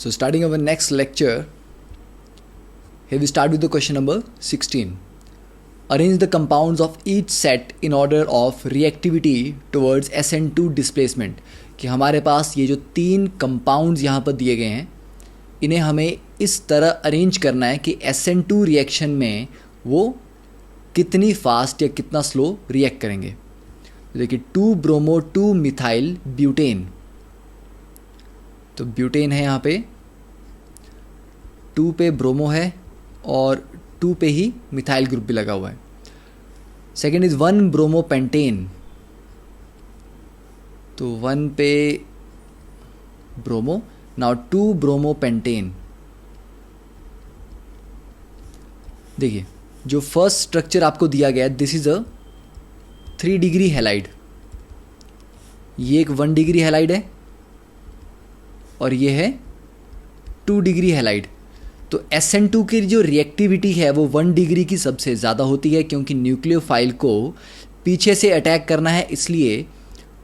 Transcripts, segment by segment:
So starting our next lecture, here we start with the question number 16. Arrange the compounds of each set in order of reactivity towards SN2 displacement. कि हमारे पास ये जो तीन compounds यहाँ पर दिए गए हैं, इन्हें हमें इस तरह अरेंज करना है कि SN2 रिएक्शन में वो कितनी फास्ट या कितना स्लो रिएक्ट करेंगे. देखिए 2 ब्रोमो 2 मिथाइल ब्यूटेन. तो ब्यूटेन है यहाँ पे, 2 पे ब्रोमो है और 2 पे ही मिथाइल ग्रुप भी लगा हुआ है. Second is 1 bromo pentane. तो 1 पे ब्रोमो, नाउ 2 ब्रोमो पेंटेन. देखिए जो फर्स्ट स्ट्रक्चर आपको दिया गया है, this is a 3 degree halide. ये एक 1 डिग्री हैलाइड है और ये है 2 डिग्री हैलाइड. तो SN2 की जो रिएक्टिविटी है वो 1 डिग्री की सबसे ज़्यादा होती है, क्योंकि न्यूक्लियोफाइल को पीछे से अटैक करना है. इसलिए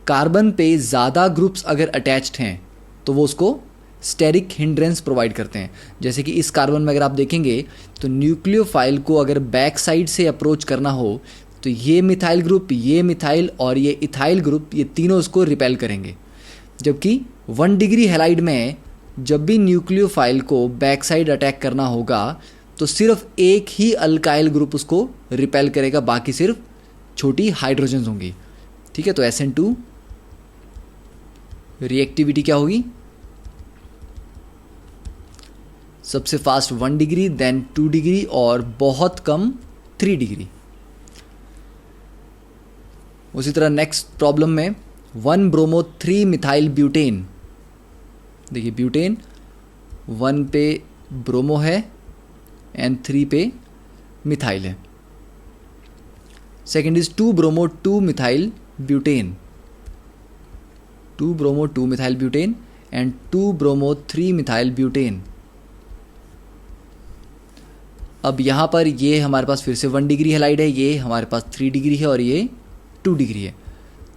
कार्बन पे ज़्यादा ग्रुप्स अगर अटैच्ड हैं तो वो उसको स्टेरिक हिंड्रेंस प्रोवाइड करते हैं. जैसे कि इस कार्बन में अगर आप देखेंगे तो न्यूक्लियोफाइल को अगर बैक साइड से अप्रोच करना हो तो ये मिथाइल ग्रुप, ये मिथाइल और ये इथाइल ग्रुप, ये तीनों उसको रिपेल करेंगे. जबकि 1 डिग्री हैलाइड में जब भी न्यूक्लियोफाइल को बैक साइड अटैक करना होगा तो सिर्फ एक ही अल्काइल ग्रुप उसको रिपेल करेगा, बाकी सिर्फ छोटी हाइड्रोजन्स होंगी. ठीक है, तो SN2 रिएक्टिविटी क्या होगी? सबसे फास्ट 1 डिग्री, देन 2 डिग्री और बहुत कम 3 डिग्री. उसी तरह नेक्स्ट प्रॉब्लम में 1 ब्रोमो 3 मिथाइल ब्यूटेन. देखिए ब्यूटेन 1 पे ब्रोमो है एंड 3 पे मिथाइल है. Second is 2 bromo 2 methyl butane. 2 bromo 2 methyl butane and 2 bromo 3 methyl butane. अब यहाँ पर ये हमारे पास फिर से 1 डिग्री हैलाइड है, ये हमारे पास 3 डिग्री है और ये 2 डिग्री है.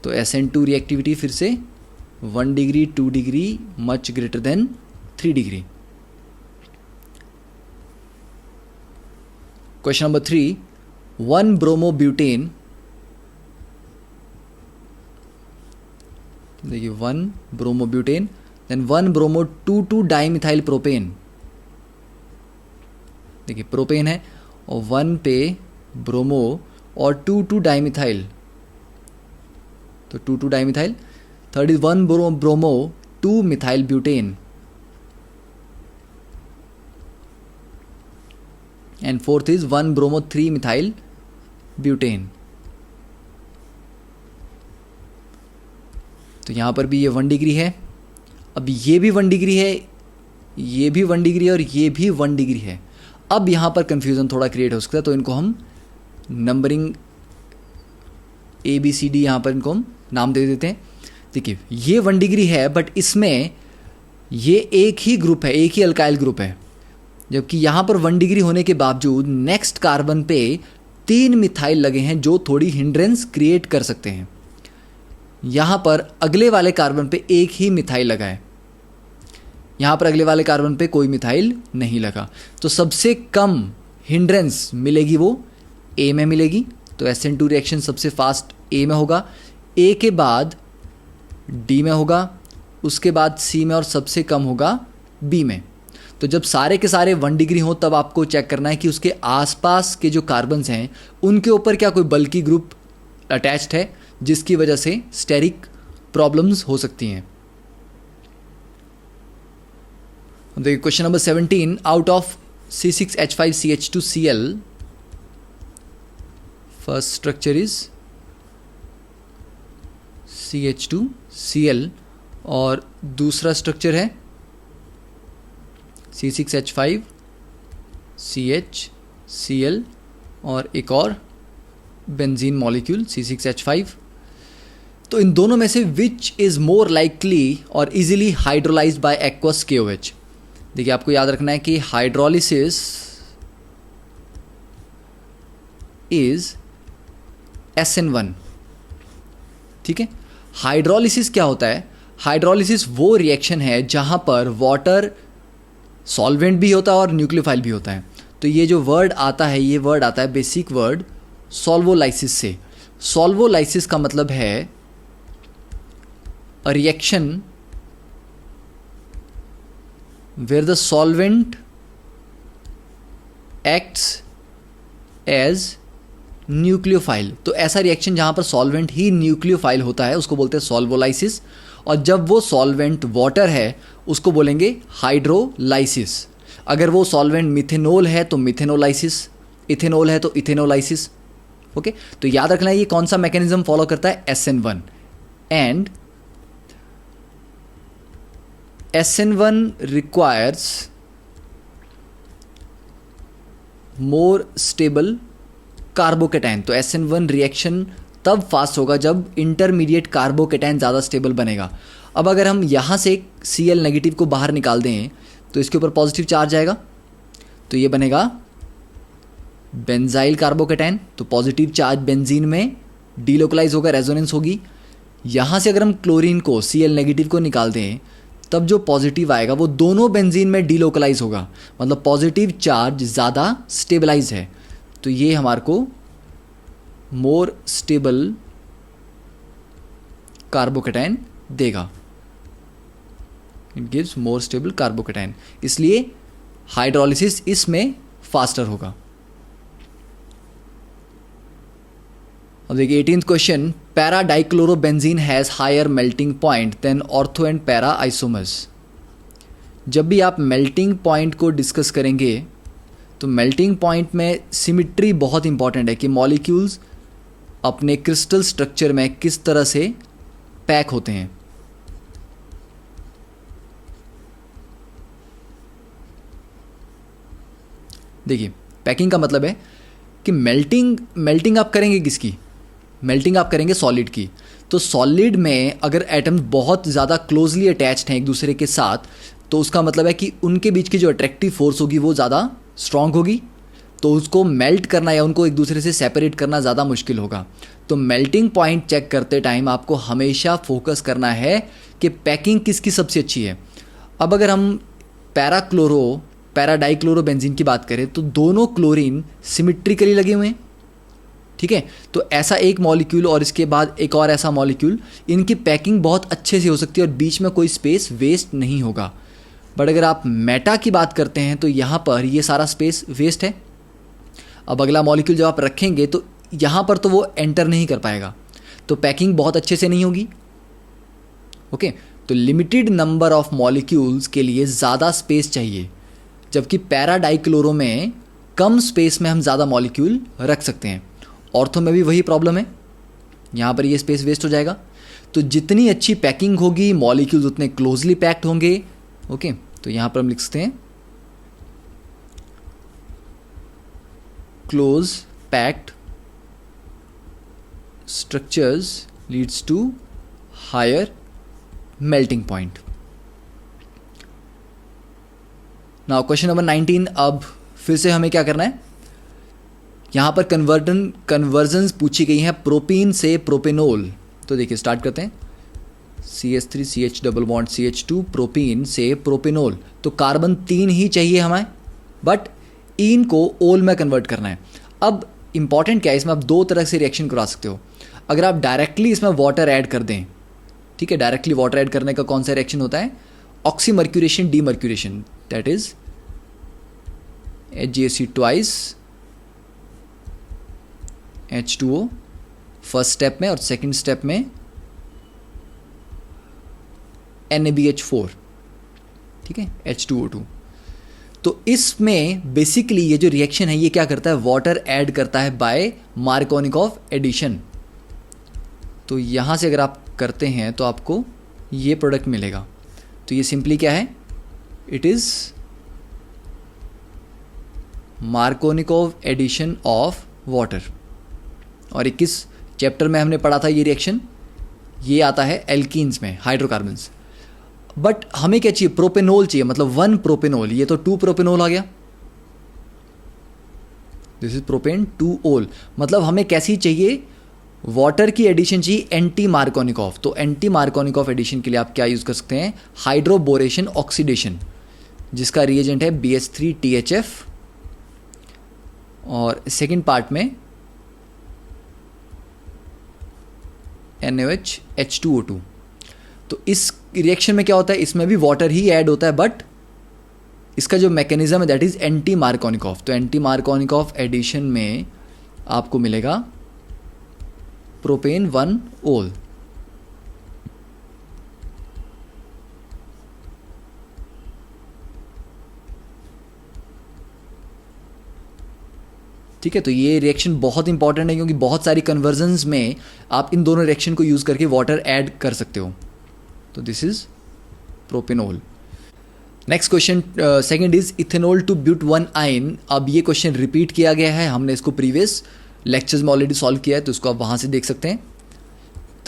तो SN2 रिएक्टिविटी फिर से 1 degree, 2 degree, much greater than 3 degree. Question number 3, 1 bromo butane. देखिए 1 bromo butane, then 1 bromo 2 dimethyl propane. देखिए प्रोपेन है और 1 पे ब्रोमो और 2 डाइमिथाइल, तो 2 dimethyl. Third is 1 bromo 2 methyl butane and fourth is 1 bromo 3 methyl butane. तो यहाँ पर भी ये 1 डिग्री है. अब ये भी 1 डिग्री है, ये भी 1 डिग्री है और ये भी 1 डिग्री है. अब यहाँ पर कंफ्यूजन थोड़ा क्रिएट हो सकता है, तो इनको हम नंबरिंग ABCD यहाँ पर इनको हम नाम दे देते हैं. देखिए ये 1 डिग्री है बट इसमें ये एक ही ग्रुप है, एक ही अल्काइल ग्रुप है. जबकि यहाँ पर 1 डिग्री होने के बावजूद नेक्स्ट कार्बन पे 3 मिथाइल लगे हैं जो थोड़ी हिंड्रेंस क्रिएट कर सकते हैं. यहाँ पर अगले वाले कार्बन पे एक ही मिथाइल लगा है, यहाँ पर अगले वाले कार्बन पे कोई मिथाइल नहीं लगा. तो सबसे कम हिंड्रेंस मिलेगी वो A में मिलेगी. तो SN2 रिएक्शन सबसे फास्ट A में होगा, A के बाद D में होगा, उसके बाद C में और सबसे कम होगा B में. तो जब सारे के सारे 1 डिग्री हो तब आपको चेक करना है कि उसके आसपास के जो कार्बन्स हैं उनके ऊपर क्या कोई बल्की ग्रुप अटैच्ड है, जिसकी वजह से स्टेरिक प्रॉब्लम्स हो सकती हैं. देखिए question number 17, out of C6H5CH2Cl, first structure is CH2Cl और दूसरा स्ट्रक्चर है C6H5CHCl और एक और बेंजीन मॉलिक्यूल C6H5. तो इन दोनों में से विच इज़ मोर लाइकली और easily hydrolysed bye aqueous KOH. देखिए आपको याद रखना है कि हाइड्रोलिसिस इज SN1. ठीक है, हाइड्रोलिसिस क्या होता है? हाइड्रोलिसिस वो रिएक्शन है जहां पर वाटर सॉल्वेंट भी होता है और न्यूक्लियोफाइल भी होता है। तो ये जो वर्ड आता है, ये वर्ड आता है बेसिक वर्ड सॉल्वोलाइसिस से। सॉल्वोलाइसिस का मतलब है a reaction where the solvent acts as nucleophile. तो ऐसा रिएक्शन जहाँ पर सॉल्वेंट ही न्यूक्लियोफाइल होता है उसको बोलते हैं सॉल्वोलाइसिस, और जब वो सॉल्वेंट वाटर है उसको बोलेंगे हाइड्रोलाइसिस। अगर वो सॉल्वेंट मिथेनॉल है तो मिथेनोलाइसिस, इथेनॉल है तो इथेनोलाइसिस। ओके, तो याद रखना है ये कौन सा मैकेनिज्म फॉलो करता है, SN1। And SN1 requires more stable carbocation. तो SN1 रिएक्शन तब फास्ट होगा जब इंटरमीडिएट कार्बोकेटाइन ज़्यादा स्टेबल बनेगा। अब अगर हम यहाँ से Cl नेगेटिव को बाहर निकाल दें तो इसके ऊपर पॉजिटिव चार्ज आएगा, तो ये बनेगा बेंजाइल कार्बोकेटाइन। तो पॉजिटिव चार्ज बेंजीन में डीलोकलाइज होगा, रेजोनेंस होगी। यहाँ से अगर हम क्लोरीन को Cl नेगेटिव को निकाल दें तब जो पॉजिटिव आएगा वो दोनों बेंजीन में डीलोकलाइज होगा, मतलब पॉजिटिव चार्ज ज़्यादा स्टेबलाइज है। तो ये हमारे को मोर स्टेबल कार्बोकेटाइन देगा, it gives more stable carbocation, इसलिए हाइड्रोलिसिस इसमें फास्टर होगा। अब देखिए 18th question, para dichlorobenzene has higher melting point than ortho and para isomers. जब भी आप मेल्टिंग पॉइंट को डिस्कस करेंगे तो मेल्टिंग पॉइंट में सिमिट्री बहुत इंपॉर्टेंट है कि मॉलिक्यूल्स अपने क्रिस्टल स्ट्रक्चर में किस तरह से पैक होते हैं। देखिए पैकिंग का मतलब है कि मेल्टिंग आप करेंगे किसकी, मेल्टिंग आप करेंगे सॉलिड की। तो सॉलिड में अगर एटम्स बहुत ज़्यादा क्लोजली अटैच्ड हैं एक दूसरे के साथ तो उसका मतलब है कि उनके बीच की जो अट्रैक्टिव फोर्स होगी वो ज़्यादा स्ट्रांग होगी, तो उसको मेल्ट करना या उनको एक दूसरे से सेपरेट करना ज़्यादा मुश्किल होगा। तो मेल्टिंग पॉइंट चेक करते टाइम आपको हमेशा फोकस करना है कि पैकिंग किसकी सबसे अच्छी है। अब अगर हम पैरा डाइक्लोरोबेंजीन की बात करें तो दोनों क्लोरीन सिमिट्रिकली लगे हुए हैं, ठीक है। तो ऐसा एक मॉलिक्यूल और इसके बाद एक और ऐसा मॉलिक्यूल, इनकी पैकिंग बहुत अच्छे से हो सकती है और बीच में कोई स्पेस वेस्ट नहीं होगा। बट अगर आप मेटा की बात करते हैं तो यहाँ पर ये सारा स्पेस वेस्ट है। अब अगला मॉलिक्यूल जब आप रखेंगे तो यहाँ पर तो वो एंटर नहीं कर पाएगा, तो पैकिंग बहुत अच्छे से नहीं होगी। ओके, तो लिमिटेड नंबर ऑफ मॉलिक्यूल्स के लिए ज़्यादा स्पेस चाहिए, जबकि पैरा डाइक्लोरो में कम स्पेस में हम ज़्यादा मॉलिक्यूल रख सकते हैं। ऑर्थो में भी वही प्रॉब्लम है, यहाँ पर ये स्पेस वेस्ट हो जाएगा। तो जितनी अच्छी पैकिंग होगी मॉलिक्यूल्स उतने क्लोजली पैक्ड होंगे। ओके, तो यहाँ पर हम लिख सकते हैं close packed structures leads to higher melting point. Now question number 19। अब फिर से हमें क्या करना है, यहाँ पर कन्वर्जन्स पूछी गई हैं प्रोपीन से प्रोपेनोल। तो देखिए स्टार्ट करते हैं, CH3 double bond CH2 propene से प्रोपेनोल। तो कार्बन 3 ही चाहिए हमें, बट इन को ओल में कन्वर्ट करना है। अब इंपॉर्टेंट क्या है, इसमें आप दो तरह से रिएक्शन करा सकते हो। अगर आप डायरेक्टली इसमें वाटर ऐड कर दें, ठीक है, डायरेक्टली वाटर ऐड करने का कौन सा रिएक्शन होता है, oxymercuration demercuration, that is HgAc twice H2O first step में, और सेकंड स्टेप में NaBH4, ठीक है, H2O2। तो इसमें बेसिकली ये जो रिएक्शन है ये क्या करता है, वाटर ऐड करता है बाय मार्कोनिकॉफ एडिशन। तो यहाँ से अगर आप करते हैं तो आपको ये प्रोडक्ट मिलेगा। तो ये सिंपली क्या है, it is Markovnikov addition of water. और 21 चैप्टर में हमने पढ़ा था ये रिएक्शन, ये आता है एल्कीन्स में, हाइड्रोकार्बन्स। बट हमें क्या चाहिए, प्रोपेनोल चाहिए, मतलब 1 प्रोपेनोल। ये तो 2 प्रोपेनोल आ गया, दिस इज प्रोपेन 2 ओल। मतलब हमें कैसी चाहिए, वाटर की एडिशन चाहिए एंटी मार्कोनिकॉफ। तो एंटी मार्कोनिकॉफ एडिशन के लिए आप क्या यूज़ कर सकते हैं, हाइड्रोबोरेशन ऑक्सीडेशन। जिसका रिएजेंट है BH3THF, और सेकेंड पार्ट में NaOH H2O2। तो इस रिएक्शन में क्या होता है, इसमें भी वाटर ही ऐड होता है, बट इसका जो मैकेनिज्म है दैट इज एंटी मार्कोनिकॉफ। तो एंटी मार्कोनिकॉफ एडिशन में आपको मिलेगा प्रोपेन 1 ओल। ठीक है, तो ये रिएक्शन बहुत इंपॉर्टेंट है क्योंकि बहुत सारी कन्वर्जन्स में आप इन दोनों रिएक्शन को यूज करके वाटर ऐड कर सकते हो। तो this is propanol. Next question second is ethanol to but 1 yne. अब ये क्वेश्चन रिपीट किया गया है, हमने इसको प्रीवियस लेक्चर्स में ऑलरेडी सॉल्व किया है, तो इसको आप वहां से देख सकते हैं।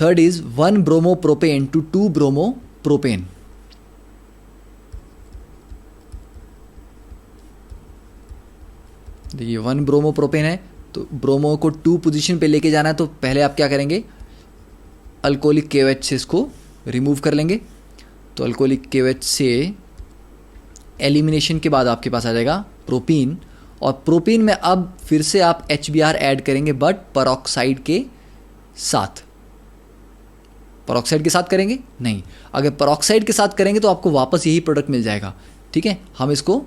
Third is 1 bromo propane two 2 bromo propane. देखिए 1 ब्रोमो प्रोपेन है, तो ब्रोमो को 2 पोजीशन पे लेके जाना है, तो पहले आप क्या करेंगे, अल्कोहलिक KOH से इसको रिमूव कर लेंगे। तो अल्कोहलिक KOH से एलिमिनेशन के बाद आपके पास आ जाएगा प्रोपीन, और प्रोपीन में अब फिर से आप HBr ऐड करेंगे, बट परऑक्साइड के साथ। परऑक्साइड के साथ करेंगे नहीं, अगर परऑक्साइड के साथ करेंगे तो आपको वापस यही प्रोडक्ट मिल जाएगा। ठीक है, हम इसको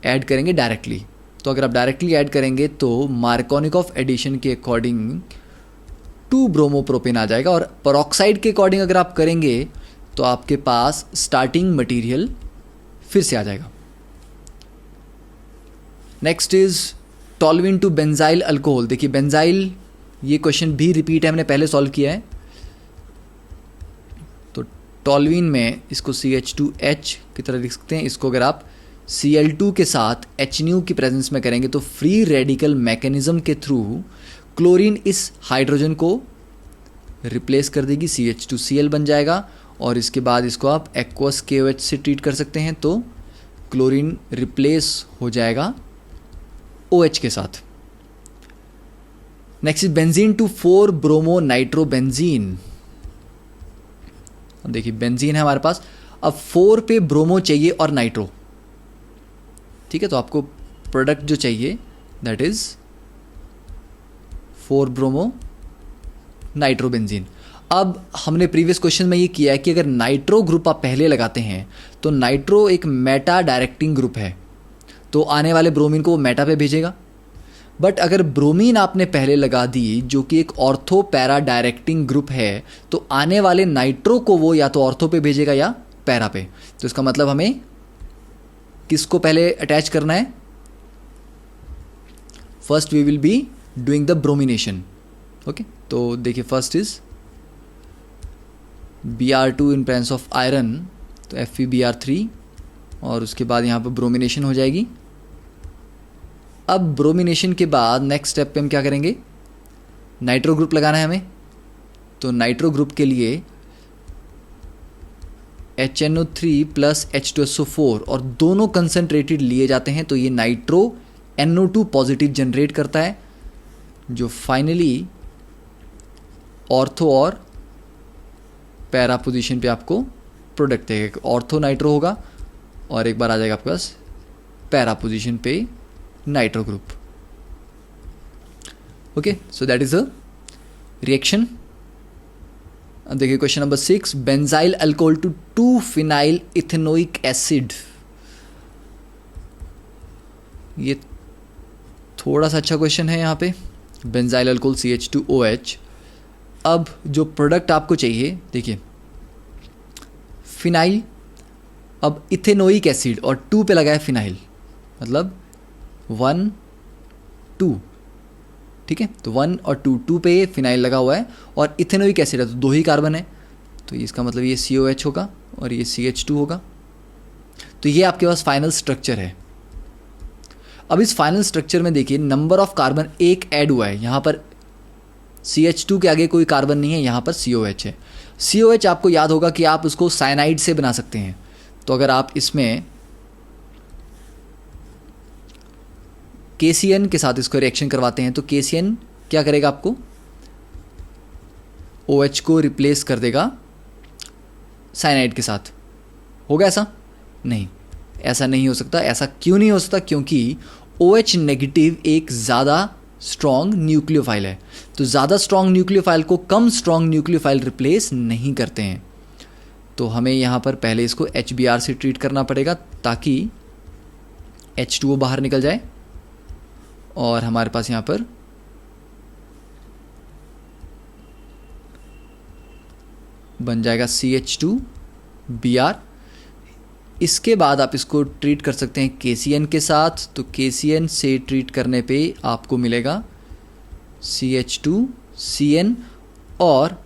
ऐड करेंगे डायरेक्टली। तो अगर आप डायरेक्टली ऐड करेंगे तो मार्कोनिकॉफ एडिशन के अकॉर्डिंग 2 ब्रोमो प्रोपेन आ जाएगा, और परऑक्साइड के अकॉर्डिंग अगर आप करेंगे तो आपके पास स्टार्टिंग मटेरियल फिर से आ जाएगा। Next is toluene to benzyl alcohol. देखिए बेंजाइल, ये क्वेश्चन भी रिपीट है, हमने पहले सॉल्व किया है। तो टॉल्विन में इसको CH2H की तरह लिख सकते हैं। इसको अगर आप Cl2 के साथ HNu की प्रेजेंस में करेंगे तो फ्री रेडिकल मैकेनिज्म के थ्रू क्लोरीन इस हाइड्रोजन को रिप्लेस कर देगी, CH2Cl बन जाएगा, और इसके बाद इसको आप एक्वस KOH से ट्रीट कर सकते हैं, तो क्लोरीन रिप्लेस हो जाएगा OH के साथ। Next is benzene to 4 bromo nitrobenzene. देखिए बेंजीन है हमारे पास, अब 4 पे ब्रोमो चाहिए और नाइट्रो। ठीक है, तो आपको प्रोडक्ट जो चाहिए दैट इज 4 ब्रोमो नाइट्रोबेंजीन। अब हमने प्रीवियस क्वेश्चन में ये किया है कि अगर नाइट्रो ग्रुप आप पहले लगाते हैं तो नाइट्रो एक मेटा डायरेक्टिंग ग्रुप है, तो आने वाले ब्रोमीन को वो मेटा पे भेजेगा। बट अगर ब्रोमीन आपने पहले लगा दी जो कि एक ऑर्थो पैरा डायरेक्टिंग ग्रुप है, तो आने वाले नाइट्रो को वो या तो ऑर्थो पे भेजेगा या पैरा पे। तो इसका मतलब हमें किसको पहले अटैच करना है, first we will be doing the bromination. Okay, तो देखिए first is Br2 in presence of iron, तो FeBr3, और उसके बाद यहाँ पर ब्रोमिनेशन हो जाएगी। अब ब्रोमिनेशन के बाद नेक्स्ट स्टेप पे हम क्या करेंगे, नाइट्रो ग्रुप लगाना है हमें। तो नाइट्रो ग्रुप के लिए HNO3 प्लस H2SO4, और दोनों कंसनट्रेटेड लिए जाते हैं, तो ये नाइट्रो NO2 पॉजिटिव जनरेट करता है, जो फाइनली ऑर्थो और पैरा पोजीशन पे आपको प्रोडक्ट देगा। ऑर्थो नाइट्रो होगा और एक बार आ जाएगा आपके पास पैरा पोजीशन पे nitro group. Okay, so that is a reaction. अब देखिए question number 6, benzyl alcohol to 2 phenyl ethanoic acid. ये थोड़ा सा अच्छा क्वेश्चन है यहाँ पे। Benzyl alcohol CH2OH। अब जो प्रोडक्ट आपको चाहिए, देखिए फिनाइल, अब इथेनोइक एसिड और 2 पे लगा है फिनाइल, मतलब 1 2। ठीक है, तो 1 और 2 पे फिनाइल लगा हुआ है, और इथेनोइक एसिड है तो 2 ही कार्बन है, तो इसका मतलब ये COH होगा और ये CH2 होगा। तो ये आपके पास फाइनल स्ट्रक्चर है। अब इस फाइनल स्ट्रक्चर में देखिए नंबर ऑफ कार्बन 1 ऐड हुआ है, यहाँ पर CH2 के आगे कोई कार्बन नहीं है, यहाँ पर COH है। COH आपको याद होगा कि आप उसको साइनाइड से बना सकते हैं। तो अगर आप इसमें KCN के साथ इसको रिएक्शन करवाते हैं तो KCN क्या करेगा, आपको OH को रिप्लेस कर देगा साइनाइड के साथ। होगा ऐसा? नहीं, ऐसा नहीं हो सकता। ऐसा क्यों नहीं हो सकता? क्योंकि OH नेगेटिव एक ज़्यादा स्ट्रॉन्ग न्यूक्लियोफाइल है, तो ज़्यादा स्ट्रॉन्ग न्यूक्लियोफाइल को कम स्ट्रॉन्ग न्यूक्लियोफाइल रिप्लेस नहीं करते हैं। तो हमें यहाँ पर पहले इसको HBr से ट्रीट करना पड़ेगा ताकि H2O बाहर निकल जाए और हमारे पास यहाँ पर बन जाएगा CH2Br। इसके बाद आप इसको ट्रीट कर सकते हैं KCN के साथ, तो KCN से ट्रीट करने पे आपको मिलेगा CH2CN। और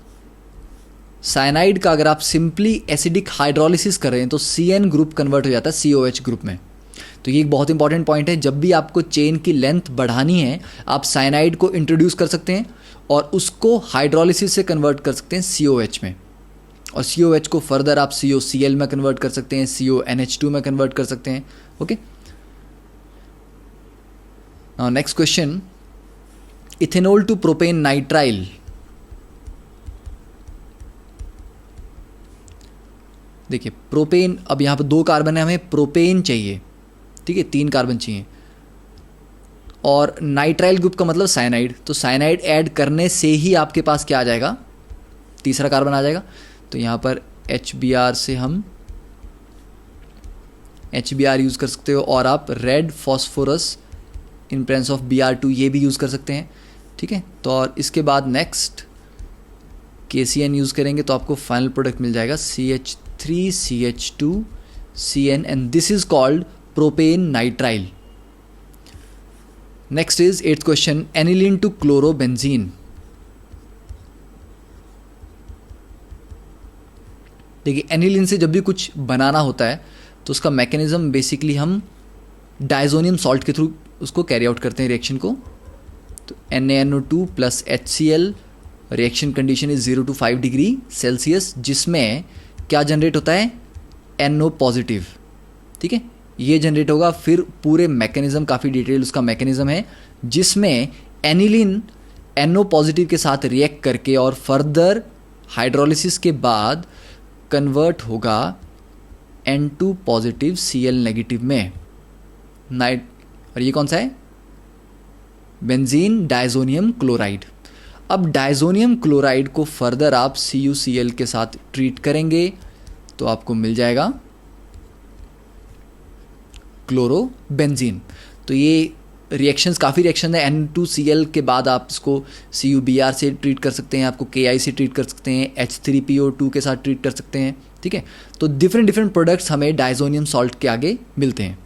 साइनाइड का अगर आप सिंपली एसिडिक हाइड्रोलिसिस कर रहे हैं तो CN ग्रुप कन्वर्ट हो जाता है COH ग्रुप में। तो ये एक बहुत इंपॉर्टेंट पॉइंट है, जब भी आपको चेन की लेंथ बढ़ानी है आप साइनाइड को इंट्रोड्यूस कर सकते हैं और उसको हाइड्रोलिसिस से कन्वर्ट कर सकते हैं COH में, और COH को फर्दर आप COCl में कन्वर्ट कर सकते हैं, CONH2 में कन्वर्ट कर सकते हैं। Okay, now next question, ethanol to propane nitrile. देखिए प्रोपेन, अब यहाँ पर 2 कार्बन है, हमें प्रोपेन चाहिए, ठीक है, 3 कार्बन चाहिए, और नाइट्राइल ग्रुप का मतलब साइनाइड, तो साइनाइड ऐड करने से ही आपके पास क्या आ जाएगा, तीसरा कार्बन आ जाएगा। तो यहाँ पर HBr से हम HBr यूज़ कर सकते हो, और आप red phosphorus in presence of Br2 ये भी यूज़ कर सकते हैं, ठीक है। तो और इसके बाद नेक्स्ट KCN यूज़ करेंगे तो आपको फाइनल प्रोडक्ट मिल जाएगा CH3CH2CN, and this is called propane nitrile. Next is 8th question, aniline to chlorobenzene. देखिए एनिलीन से जब भी कुछ बनाना होता है तो उसका मैकेनिज्म बेसिकली हम डायजोनियम सॉल्ट के थ्रू उसको कैरी आउट करते हैं रिएक्शन को। तो NaNO2 plus HCl, reaction condition is 0 to 5 degree Celsius, जिसमें क्या जनरेट होता है, NO पॉजिटिव, ठीक है, ये जनरेट होगा। फिर पूरे मैकेनिज्म, काफ़ी डिटेल उसका मैकेनिज्म है, जिसमें एनिलीन NO पॉजिटिव के साथ रिएक्ट करके और फर्दर हाइड्रोलिसिस के बाद कन्वर्ट होगा N2 पॉजिटिव Cl नेगेटिव में नाइट, और ये कौन सा है, बेंजीन डायजोनियम क्लोराइड। अब डायजोनियम क्लोराइड को फर्दर आप CuCl के साथ ट्रीट करेंगे तो आपको मिल जाएगा क्लोरोबेंजीन। तो ये रिएक्शंस, काफ़ी रिएक्शन है, N2Cl के बाद आप इसको CuBr से ट्रीट कर सकते हैं, आपको Ki से ट्रीट कर सकते हैं, H3PO2 के साथ ट्रीट कर सकते हैं, ठीक है। तो डिफरेंट प्रोडक्ट्स हमें डायजोनियम सॉल्ट के आगे मिलते हैं।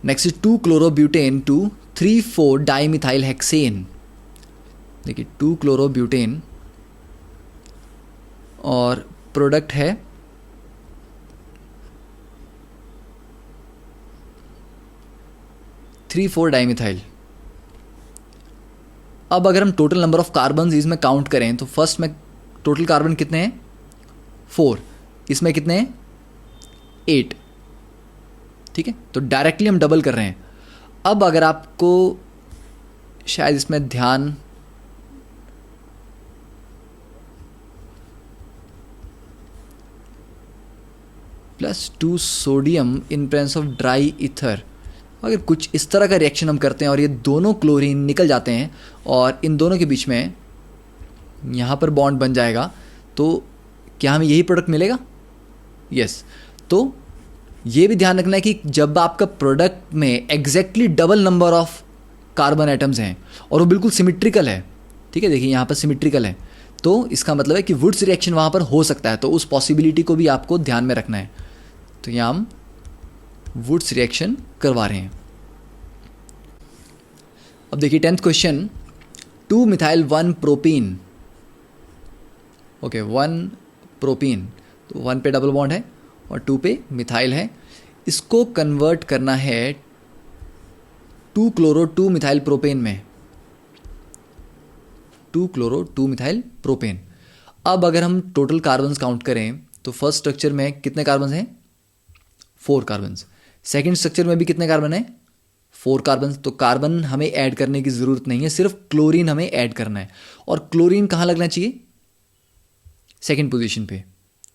नेक्स्ट इज 2-क्लोरोब्यूटेन टू 3,4-डाइमिथाइल हेक्सेन। देखिए 2-क्लोरोब्यूटेन और प्रोडक्ट है 3,4-डाइमिथाइल। अब अगर हम टोटल नंबर ऑफ कार्बन इसमें काउंट करें तो फर्स्ट में टोटल कार्बन कितने हैं, 4, इसमें कितने हैं, 8, ठीक है। तो डायरेक्टली हम डबल कर रहे हैं। अब अगर आपको शायद इसमें ध्यान, +2 sodium in presence of dry ether, अगर कुछ इस तरह का रिएक्शन हम करते हैं और ये दोनों क्लोरीन निकल जाते हैं और इन दोनों के बीच में यहाँ पर बॉन्ड बन जाएगा, तो क्या हमें यही प्रोडक्ट मिलेगा, यस। तो ये भी ध्यान रखना है कि जब आपका प्रोडक्ट में exactly double number of carbon atoms हैं और वो बिल्कुल सिमिट्रिकल है, ठीक है, देखिए यहाँ पर सिमिट्रिकल है, तो इसका मतलब है कि वुड्स रिएक्शन वहाँ पर हो सकता है, तो उस पॉसिबिलिटी को भी आपको ध्यान में रखना है। तो यहाँ हम वुड्स रिएक्शन करवा रहे हैं। अब देखिए 10th क्वेश्चन, 2-मिथाइल-1-प्रोपीन। ओके, 1 प्रोपीन, तो 1 पे डबल बॉन्ड है और 2 पे मिथाइल है। इसको कन्वर्ट करना है 2-क्लोरो-2-मिथाइल-प्रोपेन में, 2-क्लोरो-2-मिथाइल-प्रोपेन। अब अगर हम टोटल कार्बन्स काउंट करें तो फर्स्ट स्ट्रक्चर में कितने कार्बन्स हैं, 4 कार्बन्स। सेकेंड स्ट्रक्चर में भी कितने कार्बन है, 4 कार्बन। तो कार्बन हमें ऐड करने की ज़रूरत नहीं है, सिर्फ क्लोरीन हमें ऐड करना है, और क्लोरीन कहाँ लगना चाहिए, सेकेंड पोजीशन पे,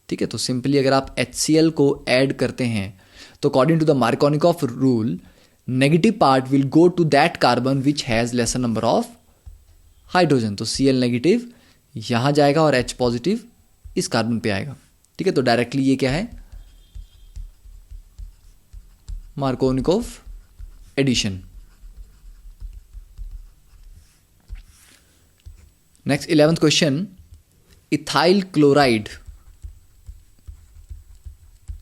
ठीक है, तो सिंपली अगर आप HCl को ऐड करते हैं तो according to the Markovnikov rule negative part will go to that carbon which has lesser number of hydrogen. तो Cl नेगेटिव यहाँ जाएगा और H पॉजिटिव इस कार्बन पे आएगा। ठीक है, तो डायरेक्टली ये क्या है, Markovnikov addition. Next 11th question, ethyl chloride.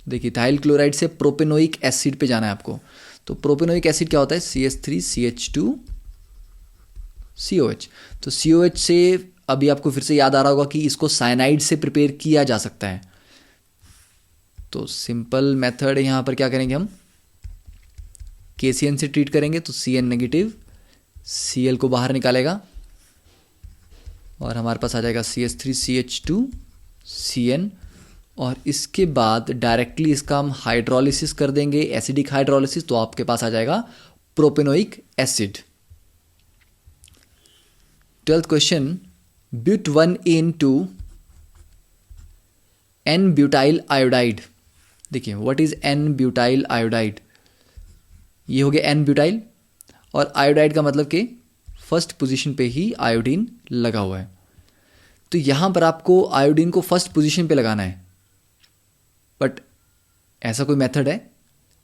देखिए इथाइल क्लोराइड से प्रोपेनोइक एसिड पे जाना है आपको। तो प्रोपेनोइक एसिड क्या होता है, CH3CH2COH। तो COH से अभी आपको फिर से याद आ रहा होगा कि इसको साइनाइड से प्रिपेयर किया जा सकता है। तो सिंपल मेथड है, यहाँ पर क्या करेंगे हम, KCN से ट्रीट करेंगे तो Cn नेगेटिव, Cl को बाहर निकालेगा और हमारे पास आ जाएगा CH3CH2CN। और इसके बाद डायरेक्टली इसका हम हाइड्रोलिसिस कर देंगे, एसिडिक हाइड्रोलिसिस, तो आपके पास आ जाएगा प्रोपेनोइक एसिड। 12th क्वेश्चन, ब्यूट 1N2 N-ब्यूटाइल आयोडाइड। देखिए व्हाट इज N-ब्यूटाइल आयोडाइड, ये हो गया N-ब्यूटाइल, और आयोडाइड का मतलब कि फर्स्ट पोजीशन पे ही आयोडीन लगा हुआ है। तो यहां पर आपको आयोडीन को फर्स्ट पोजीशन पे लगाना है, बट ऐसा कोई मेथड है,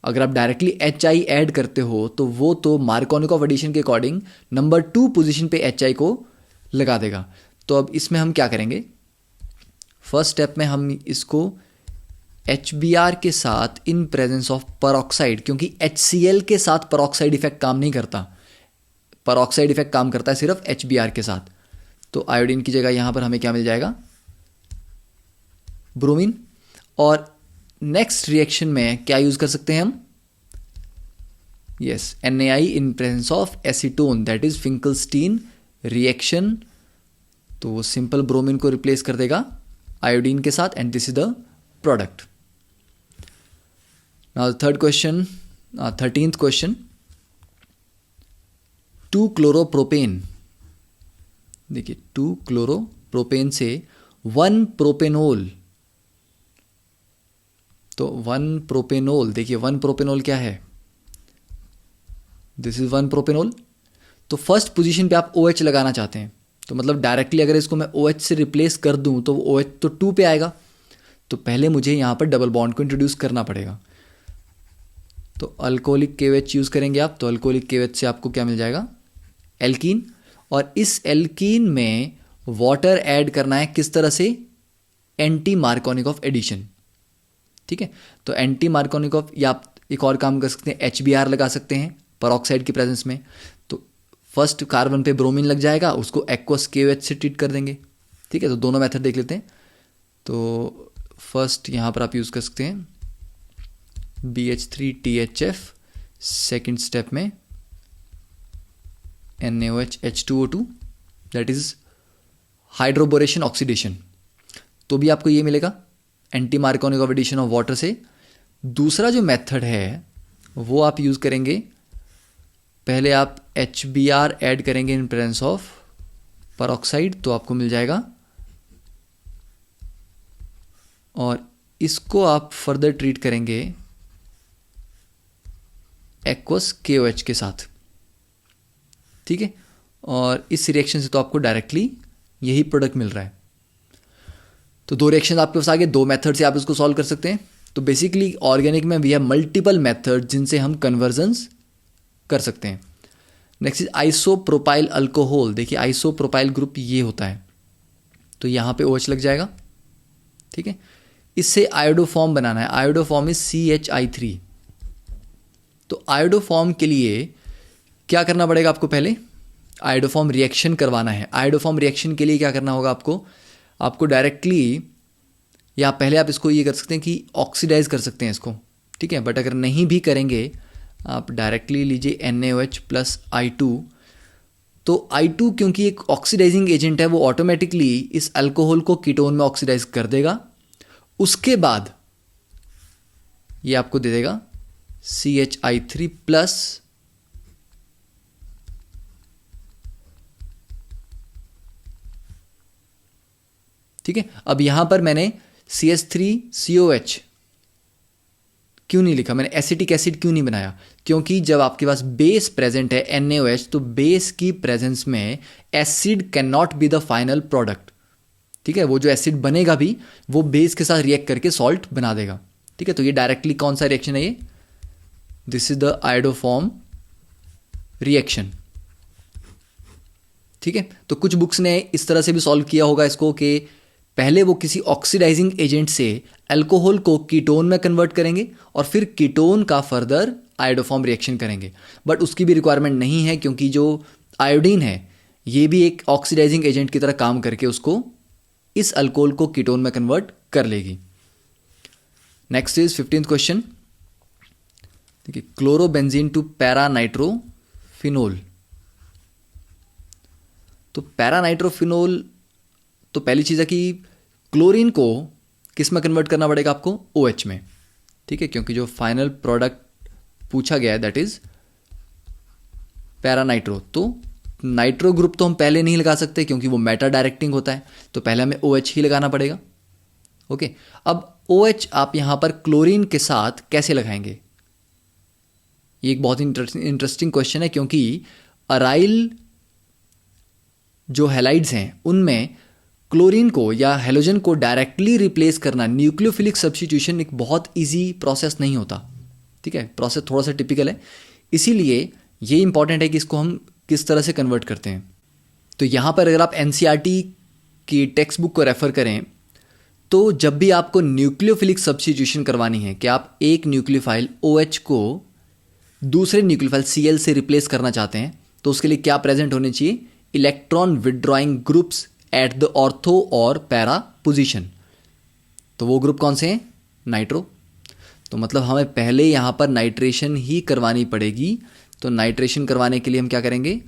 अगर आप डायरेक्टली HI ऐड करते हो तो वो तो मार्कोनिकॉफ एडिशन के अकॉर्डिंग नंबर 2 पोजीशन पे HI को लगा देगा। तो अब इसमें हम क्या करेंगे, फर्स्ट स्टेप में हम इसको HBr के साथ इन प्रेजेंस ऑफ परऑक्साइड, क्योंकि HCl के साथ परऑक्साइड इफेक्ट काम नहीं करता, परऑक्साइड इफेक्ट काम करता है सिर्फ HBr के साथ। तो आयोडीन की जगह यहां पर हमें क्या मिल जाएगा, ब्रोमीन। और नेक्स्ट रिएक्शन में क्या यूज कर सकते हैं हम, yes NaI in presence of acetone, that is Finkelstein reaction. तो वो सिंपल ब्रोमीन को रिप्लेस कर देगा आयोडीन के साथ, and this is the product. Now third question, 13th question, 2-क्लोरोप्रोपेन। देखिए 2-क्लोरोप्रोपेन से 1-प्रोपेनोल। तो 1-प्रोपेनोल, देखिए 1-प्रोपेनोल क्या है, दिस इज 1-प्रोपेनोल। तो फर्स्ट पोजीशन पे आप OH लगाना चाहते हैं, तो मतलब डायरेक्टली अगर इसको मैं OH से रिप्लेस कर दूं तो OH तो 2 पे आएगा, तो पहले मुझे यहां पर डबल बॉन्ड को इंट्रोड्यूस करना पड़ेगा। तो अल्कोहलिक KOH यूज करेंगे आप, तो अल्कोहलिक KOH से आपको क्या मिल जाएगा, एल्कीन। और इस एल्कीन में वाटर ऐड करना है, किस तरह से, एंटी मार्कोनिकॉफ एडिशन। ठीक है, तो एंटी मार्कोनिकॉफ, या आप एक और काम कर सकते हैं, HBr लगा सकते हैं परऑक्साइड की प्रेजेंस में। तो फर्स्ट कार्बन पे ब्रोमीन लग जाएगा, उसको एक्वस KOH से ट्रीट कर देंगे। ठीक है, तो दोनों मेथड देख लेते हैं। तो फर्स्ट यहाँ पर आप यूज़ कर सकते हैं BH3THF, सेकेंड स्टेप में NaOH H2O2, that is hydroboration oxidation. तो भी आपको ये मिलेगा anti Markovnikov addition of water से। दूसरा जो मेथड है वो आप यूज़ करेंगे, पहले आप HBr ऐड करेंगे इन प्रेजेंस ऑफ परऑक्साइड, तो आपको मिल जाएगा, और इसको आप फर्दर ट्रीट करेंगे एक्वस KOH के साथ। ठीक है, और इस रिएक्शन से तो आपको डायरेक्टली यही प्रोडक्ट मिल रहा है। तो दो रिएक्शन आपके पास आगे, दो मेथड से आप इसको सॉल्व कर सकते हैं। तो बेसिकली ऑर्गेनिक में वी हैव मल्टीपल मेथड जिनसे हम कन्वर्जन्स कर सकते हैं। Next is isopropyl alcohol. देखिए आइसोप्रोपाइल ग्रुप ये होता है, तो यहाँ पे OH लग जाएगा। ठीक है, इससे आयोडोफॉर्म बनाना है, आयोडोफॉर्म इज CHI3। तो आयोडोफॉर्म के लिए क्या करना पड़ेगा आपको, पहले आयोडोफॉर्म रिएक्शन करवाना है। आयोडोफॉर्म रिएक्शन के लिए क्या करना होगा आपको डायरेक्टली, या पहले आप इसको ये कर सकते हैं कि ऑक्सीडाइज कर सकते हैं इसको। ठीक है, बट अगर नहीं भी करेंगे आप डायरेक्टली लीजिए NaOH प्लस I2। तो I2 क्योंकि एक ऑक्सीडाइजिंग एजेंट है, वो ऑटोमेटिकली इस अल्कोहल को कीटोन में ऑक्सीडाइज कर देगा। उसके बाद ये आपको दे देगा CHI3 प्लस ठीक है। अब यहां पर मैंने CH3COH क्यों नहीं लिखा मैंने, एसिटिक एसिड क्यों नहीं बनाया? क्योंकि जब आपके पास बेस प्रेजेंट है NaOH, तो बेस की प्रेजेंस में acid can not be the final product. ठीक है, वो जो एसिड बनेगा भी वो बेस के साथ रिएक्ट करके सॉल्ट बना देगा। ठीक है, तो ये डायरेक्टली कौन सा रिएक्शन है ये? This is the iodoform reaction. ठीक है, तो कुछ बुक्स ने इस तरह से भी सॉल्व किया होगा इसको कि पहले वो किसी ऑक्सीडाइजिंग एजेंट से अल्कोहल को कीटोन में कन्वर्ट करेंगे और फिर कीटोन का फर्दर आयोडोफॉर्म रिएक्शन करेंगे। बट उसकी भी रिक्वायरमेंट नहीं है, क्योंकि जो आयोडीन है ये भी एक ऑक्सीडाइजिंग एजेंट की तरह काम करके उसको, इस अल्कोहल को कीटोन में कन्वर्ट कर लेगी। Next is 15th question. देखिए, क्लोरोबेंजीन टू पैरानाइट्रोफिनोल। तो पैरानाइट्रोफिनोल, तो पहली चीज़ है कि क्लोरीन को किस में कन्वर्ट करना पड़ेगा आपको? OH में। ठीक है, क्योंकि जो फाइनल प्रोडक्ट पूछा गया है दैट इज पैरानाइट्रो। तो नाइट्रो ग्रुप तो हम पहले नहीं लगा सकते क्योंकि वो मेटा डायरेक्टिंग होता है, तो पहले हमें OH ही लगाना पड़ेगा। ओके, अब OH आप यहां पर क्लोरीन के साथ कैसे लगाएंगे? ये एक बहुत ही इंटरेस्टिंग क्वेश्चन है, क्योंकि अराइल जो हैलाइड्स हैं उनमें क्लोरीन को या हेलोजन को डायरेक्टली रिप्लेस करना, न्यूक्लियोफिलिक सब्स्टिट्यूशन, एक बहुत इजी प्रोसेस नहीं होता। ठीक है, प्रोसेस थोड़ा सा टिपिकल है, इसीलिए ये इंपॉर्टेंट है कि इसको हम किस तरह से कन्वर्ट करते हैं। तो यहाँ पर अगर आप NCERT की टेक्स्ट बुक को रेफर करें, तो जब भी आपको न्यूक्लियोफिलिक सब्स्टिट्यूशन करवानी है कि आप एक न्यूक्लियोफाइल OH को दूसरे न्यूक्लियोफाइल Cl से रिप्लेस करना चाहते हैं, तो उसके लिए क्या प्रेजेंट होने चाहिए? Electron withdrawing groups at the ortho और पैरा पोजीशन। तो वो ग्रुप कौन से हैं? नाइट्रो। तो मतलब हमें पहले यहाँ पर नाइट्रेशन ही करवानी पड़ेगी। तो नाइट्रेशन करवाने के लिए हम क्या करेंगे?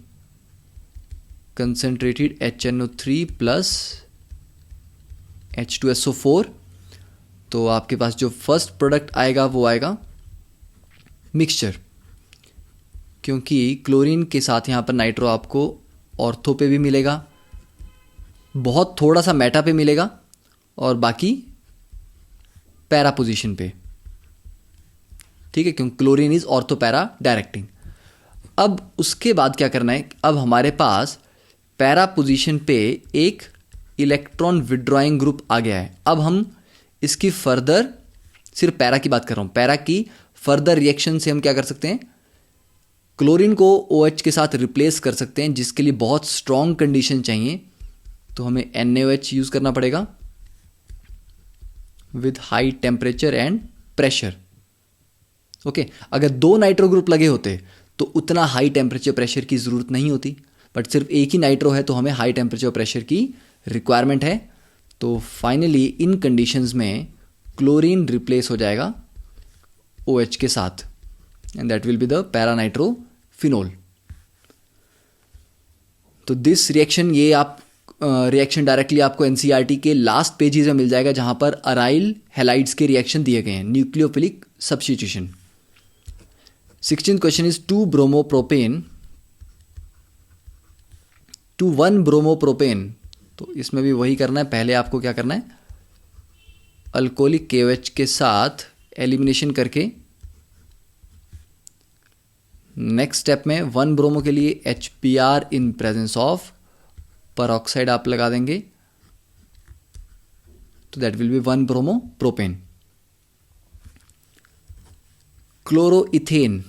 Concentrated HNO3 plus H2SO4। तो आपके पास जो फर्स्ट प्रोडक्ट आएगा वो आएगा मिक्सचर, क्योंकि क्लोरीन के साथ यहाँ पर नाइट्रो आपको ऑर्थो पे भी मिलेगा, बहुत थोड़ा सा मेटा पे मिलेगा और बाकी पैरा पोजीशन पे। ठीक है, क्योंकि chlorine is ortho para directing. अब उसके बाद क्या करना है? अब हमारे पास पैरा पोजीशन पे एक इलेक्ट्रॉन विड्रॉइंग ग्रुप आ गया है। अब हम इसकी फर्दर, सिर्फ पैरा की बात कर रहा हूं, पैरा की फर्दर रिएक्शन से हम क्या कर सकते हैं? क्लोरीन को OH के साथ रिप्लेस कर सकते हैं, जिसके लिए बहुत स्ट्रॉन्ग कंडीशन चाहिए। तो हमें NaOH यूज करना पड़ेगा with high temperature and pressure. Okay, अगर 2 नाइट्रो ग्रुप लगे होते तो उतना हाई टेम्परेचर प्रेशर की जरूरत नहीं होती, बट सिर्फ एक ही नाइट्रो है तो हमें हाई टेम्परेचर प्रेशर की रिक्वायरमेंट है। तो फाइनली इन कंडीशंस में क्लोरीन रिप्लेस हो जाएगा OH के साथ, and that will be the paranitrophenol. तो दिस रिएक्शन, ये आप रिएक्शन डायरेक्टली आपको NCERT के लास्ट पेजेस में मिल जाएगा, जहां पर अराइल हैलाइड्स के रिएक्शन दिए गए हैं, nucleophilic substitution. 16th question is 2 bromopropane to 1 bromopropane. तो इसमें भी वही करना है, पहले आपको क्या करना है? अल्कोहलिक KOH के साथ एलिमिनेशन करके नेक्स्ट स्टेप में 1 ब्रोमो के लिए HBr in presence of peroxide आप लगा देंगे, तो that will be 1 bromo propane. Chloroethane,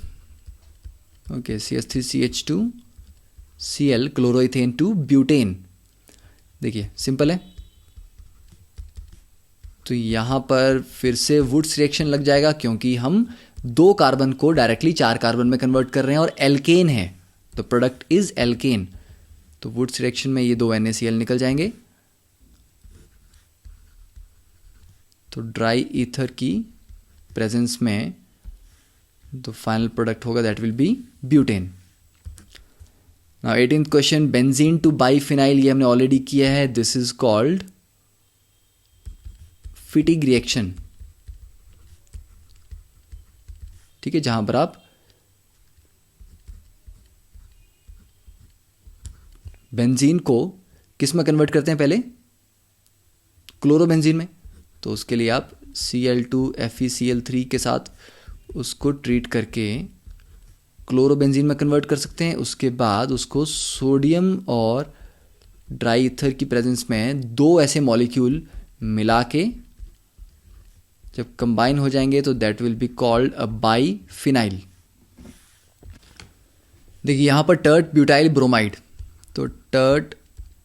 okay, CH3CH2Cl, chloroethane to butane. देखिए सिंपल है, तो यहां पर फिर से वुड्स रिएक्शन लग जाएगा, क्योंकि हम 2 कार्बन को डायरेक्टली 4 कार्बन में कन्वर्ट कर रहे हैं और एल्केन है, तो प्रोडक्ट इज एल्केन। तो वुड्स रिएक्शन में ये 2 NaCl निकल जाएंगे, तो ड्राई ईथर की प्रेजेंस में तो फाइनल प्रोडक्ट होगा that will be butane. Now 18th question, benzene to biphenyl, ये हमने ऑलरेडी किया है। This is called Fittig reaction. ठीक है, जहां पर आप बेंजीन को किस में कन्वर्ट करते हैं? पहले क्लोरोबेंजीन में, तो उसके लिए आप Cl2FeCl3 के साथ उसको ट्रीट करके क्लोरोबेंजीन में कन्वर्ट कर सकते हैं। उसके बाद उसको सोडियम और ड्राई ईथर की प्रेजेंस में दो ऐसे मॉलिक्यूल मिला के जब कंबाइन हो जाएंगे तो that will be called a biphenyl. देखिए यहाँ पर टर्ट ब्यूटाइल ब्रोमाइड, तो टर्ट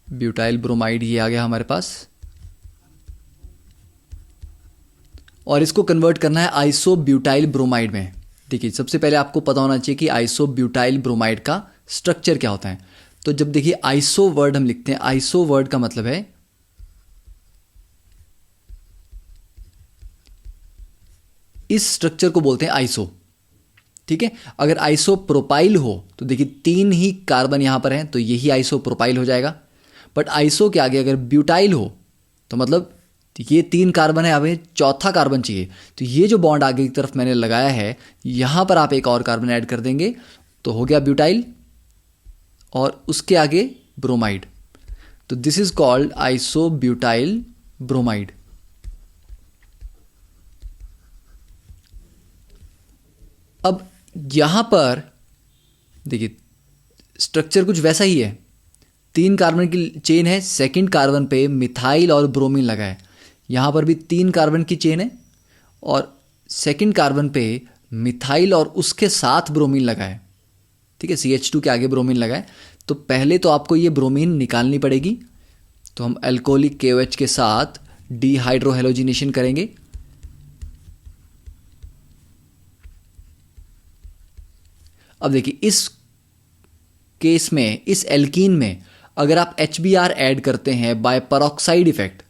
ब्यूटाइल ब्रोमाइड ये आ गया हमारे पास, और इसको कन्वर्ट करना है आइसोब्यूटाइल ब्रोमाइड में। देखिए सबसे पहले आपको पता होना चाहिए कि आइसोब्यूटाइल ब्रोमाइड का स्ट्रक्चर क्या होता है। तो जब देखिए आइसो वर्ड हम लिखते हैं, आइसो वर्ड का मतलब है इस स्ट्रक्चर को बोलते हैं आइसो, ठीक है। अगर आइसो प्रोपाइल हो तो देखिए 3 ही कार्बन यहां पर हैं तो यही आइसो प्रोपाइल हो जाएगा। बट आइसो के आगे अगर ब्यूटाइल हो तो मतलब ये 3 कार्बन है, हमें चौथा कार्बन चाहिए, तो ये जो बॉन्ड आगे की तरफ मैंने लगाया है यहां पर आप एक और कार्बन ऐड कर देंगे तो हो गया ब्यूटाइल, और उसके आगे ब्रोमाइड। तो this is called isobutyl bromide. अब यहां पर देखिए स्ट्रक्चर कुछ वैसा ही है, 3 कार्बन की चेन है, सेकंड कार्बन पे मिथाइल और ब्रोमीन लगा है। यहां पर भी 3 कार्बन की चेन है और सेकंड कार्बन पे मिथाइल और उसके साथ ब्रोमीन लगा है, ठीक है। CH2 के आगे ब्रोमीन लगा है। तो पहले तो आपको ये ब्रोमीन निकालनी पड़ेगी, तो हम अल्कोहलिक KOH के साथ डिहाइड्रोहेलोजिनेशन करेंगे। अब देखिए इस केस में, इस एल्कीन में अगर आप HBr ऐड करते हैं बाय परऑक्साइड इफेक्ट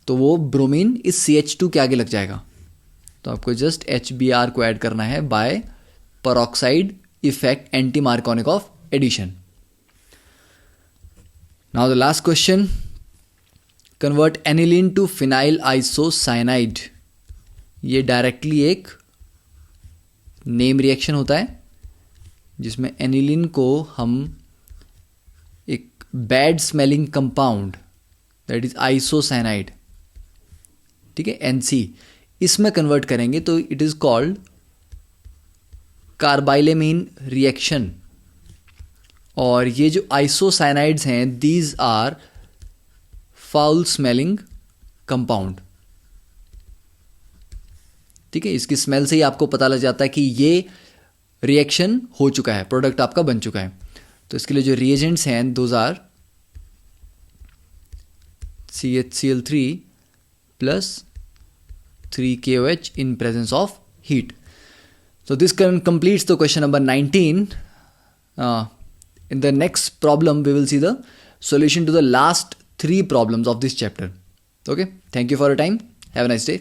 तो वो ब्रोमीन इस CH2 के आगे लग जाएगा। तो आपको जस्ट HBr को ऐड करना है by peroxide effect, anti Markovnikov addition. Now the last question, convert aniline to phenyl isocyanide. ये डायरेक्टली एक नेम रिएक्शन होता है जिसमें एनिलीन को हम एक bad smelling compound that is isocyanide, ठीक है, NC, इसमें कन्वर्ट करेंगे तो it is called carbylamine reaction. और ये जो आइसोसाइनाइड्स हैं these are foul smelling compound, ठीक है। इसकी स्मेल से ही आपको पता लग जाता है कि ये रिएक्शन हो चुका है, प्रोडक्ट आपका बन चुका है। तो इसके लिए जो रिएजेंट्स हैं those are CHCl3 plus 3KOH in presence of heat. So this completes the question number 19. In the next problem we will see the solution to the last 3 problems of this chapter. Okay, thank you for your time. Have a nice day.